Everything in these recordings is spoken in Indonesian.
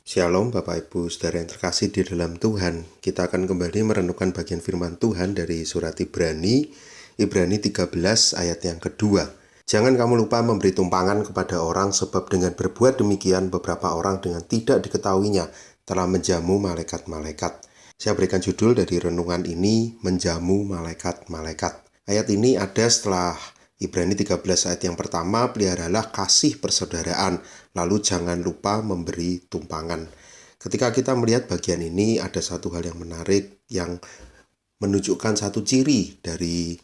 Shalom Bapak Ibu Saudara yang terkasih di dalam Tuhan. Kita akan kembali merenungkan bagian firman Tuhan dari surat Ibrani 13 ayat yang kedua. Jangan kamu lupa memberi tumpangan kepada orang, sebab dengan berbuat demikian beberapa orang dengan tidak diketahuinya telah menjamu malaikat-malaikat. Saya berikan judul dari renungan ini, menjamu malaikat-malaikat. Ayat ini ada setelah Ibrani 13 ayat yang pertama, peliharalah kasih persaudaraan, lalu jangan lupa memberi tumpangan. Ketika kita melihat bagian ini, ada satu hal yang menarik yang menunjukkan satu ciri dari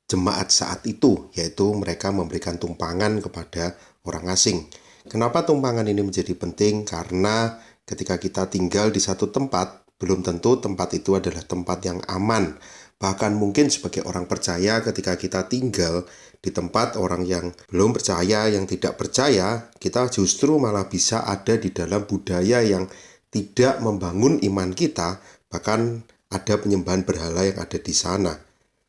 jemaat saat itu, yaitu mereka memberikan tumpangan kepada orang asing. Kenapa tumpangan ini menjadi penting? Karena ketika kita tinggal di satu tempat, belum tentu tempat itu adalah tempat yang aman. Bahkan mungkin sebagai orang percaya, ketika kita tinggal di tempat orang yang belum percaya, yang tidak percaya, kita justru malah bisa ada di dalam budaya yang tidak membangun iman kita, bahkan ada penyembahan berhala yang ada di sana.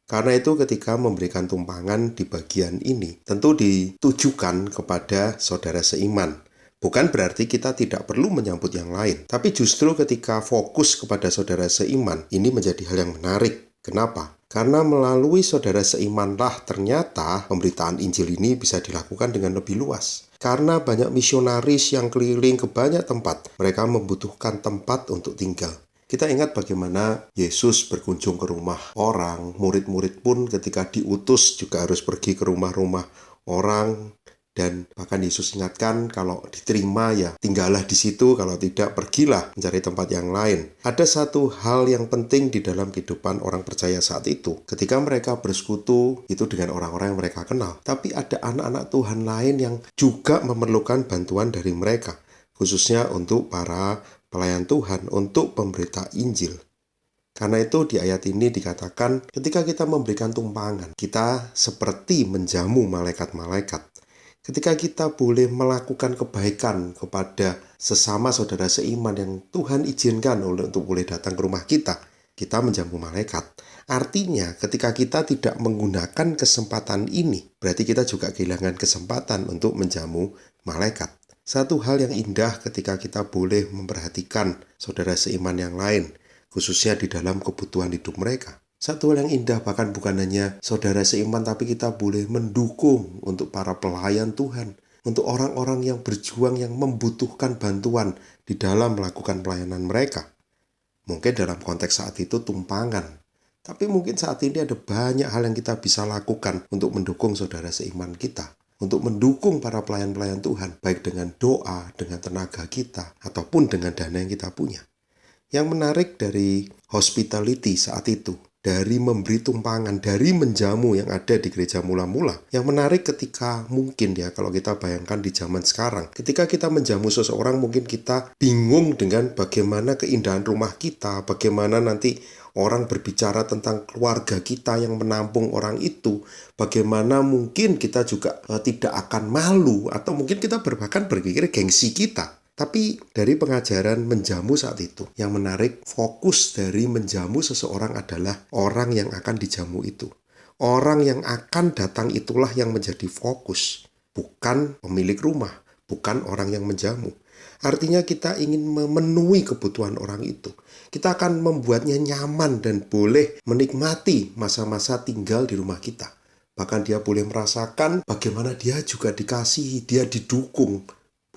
Karena itu ketika memberikan tumpangan di bagian ini, tentu ditujukan kepada saudara seiman. Bukan berarti kita tidak perlu menyambut yang lain, tapi justru ketika fokus kepada saudara seiman, ini menjadi hal yang menarik. Kenapa? Karena melalui saudara seimanlah ternyata pemberitaan Injil ini bisa dilakukan dengan lebih luas. Karena banyak misionaris yang keliling ke banyak tempat, mereka membutuhkan tempat untuk tinggal. Kita ingat bagaimana Yesus berkunjung ke rumah orang, murid-murid pun ketika diutus juga harus pergi ke rumah-rumah orang. Dan bahkan Yesus ingatkan kalau diterima ya tinggallah di situ, kalau tidak pergilah mencari tempat yang lain. Ada satu hal yang penting di dalam kehidupan orang percaya saat itu. Ketika mereka bersekutu itu dengan orang-orang yang mereka kenal. Tapi ada anak-anak Tuhan lain yang juga memerlukan bantuan dari mereka. Khususnya untuk para pelayan Tuhan, untuk pemberita Injil. Karena itu di ayat ini dikatakan ketika kita memberikan tumpangan, kita seperti menjamu malaikat-malaikat. Ketika kita boleh melakukan kebaikan kepada sesama saudara seiman yang Tuhan izinkan untuk boleh datang ke rumah kita, kita menjamu malaikat. Artinya ketika kita tidak menggunakan kesempatan ini, berarti kita juga kehilangan kesempatan untuk menjamu malaikat. Satu hal yang indah ketika kita boleh memperhatikan saudara seiman yang lain, khususnya di dalam kebutuhan hidup mereka. Satu hal yang indah bahkan bukan hanya saudara seiman, tapi kita boleh mendukung untuk para pelayan Tuhan, untuk orang-orang yang berjuang, yang membutuhkan bantuan di dalam melakukan pelayanan mereka. Mungkin dalam konteks saat itu tumpangan, tapi mungkin saat ini ada banyak hal yang kita bisa lakukan untuk mendukung saudara seiman kita, untuk mendukung para pelayan-pelayan Tuhan, baik dengan doa, dengan tenaga kita, ataupun dengan dana yang kita punya. Yang menarik dari hospitality saat itu, dari memberi tumpangan, dari menjamu yang ada di gereja mula-mula. Yang menarik ketika mungkin ya, kalau kita bayangkan di zaman sekarang, ketika kita menjamu seseorang mungkin kita bingung dengan bagaimana keindahan rumah kita, bagaimana nanti orang berbicara tentang keluarga kita yang menampung orang itu, bagaimana mungkin kita juga tidak akan malu, atau mungkin kita bahkan berpikir gengsi kita. Tapi dari pengajaran menjamu saat itu, yang menarik fokus dari menjamu seseorang adalah orang yang akan dijamu itu. Orang yang akan datang itulah yang menjadi fokus, bukan pemilik rumah, bukan orang yang menjamu. Artinya kita ingin memenuhi kebutuhan orang itu. Kita akan membuatnya nyaman dan boleh menikmati masa-masa tinggal di rumah kita. Bahkan dia boleh merasakan bagaimana dia juga dikasihi, dia didukung.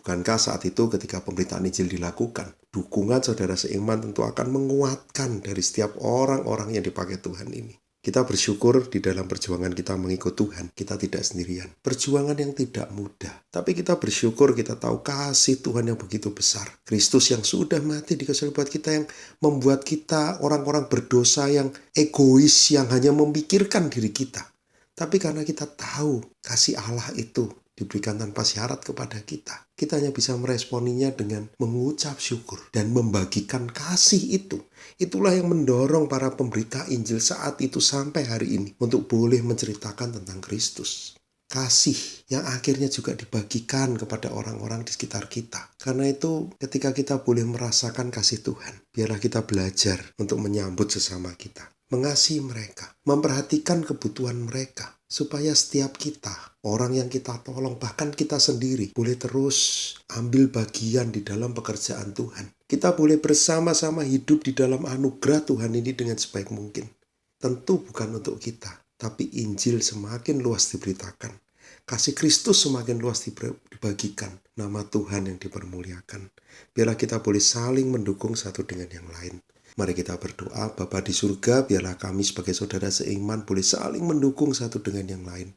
Bukankah saat itu ketika pemberitaan Injil dilakukan, dukungan saudara seiman tentu akan menguatkan dari setiap orang-orang yang dipakai Tuhan ini. Kita bersyukur di dalam perjuangan kita mengikut Tuhan, kita tidak sendirian. Perjuangan yang tidak mudah, tapi kita bersyukur kita tahu kasih Tuhan yang begitu besar. Kristus yang sudah mati di kayu salib buat kita, yang membuat kita orang-orang berdosa yang egois, yang hanya memikirkan diri kita. Tapi karena kita tahu kasih Allah itu diberikan tanpa syarat kepada kita, kita hanya bisa meresponinya dengan mengucap syukur dan membagikan kasih itu. Itulah yang mendorong para pemberita Injil saat itu sampai hari ini untuk boleh menceritakan tentang Kristus. Kasih yang akhirnya juga dibagikan kepada orang-orang di sekitar kita. Karena itu ketika kita boleh merasakan kasih Tuhan, biarlah kita belajar untuk menyambut sesama kita, mengasihi mereka, memperhatikan kebutuhan mereka, supaya setiap kita orang yang kita tolong, bahkan kita sendiri boleh terus ambil bagian di dalam pekerjaan Tuhan. Kita boleh bersama-sama hidup di dalam anugerah Tuhan ini dengan sebaik mungkin. Tentu bukan untuk kita, tapi Injil semakin luas diberitakan. Kasih Kristus semakin luas dibagikan. Nama Tuhan yang dipermuliakan. Biarlah kita boleh saling mendukung satu dengan yang lain. Mari kita berdoa. Bapa di surga, biarlah kami sebagai saudara seiman boleh saling mendukung satu dengan yang lain.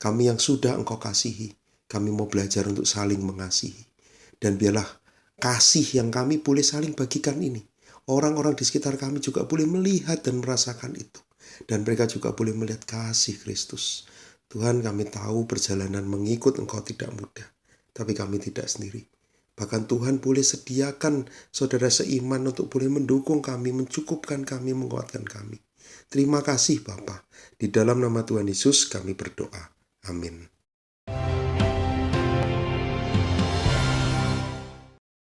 Kami yang sudah Engkau kasihi, kami mau belajar untuk saling mengasihi. Dan biarlah kasih yang kami boleh saling bagikan ini, orang-orang di sekitar kami juga boleh melihat dan merasakan itu. Dan mereka juga boleh melihat kasih Kristus. Tuhan, kami tahu perjalanan mengikut Engkau tidak mudah, tapi kami tidak sendiri. Bahkan Tuhan boleh sediakan saudara seiman untuk boleh mendukung kami, mencukupkan kami, menguatkan kami. Terima kasih Bapa. Di dalam nama Tuhan Yesus kami berdoa. Amin.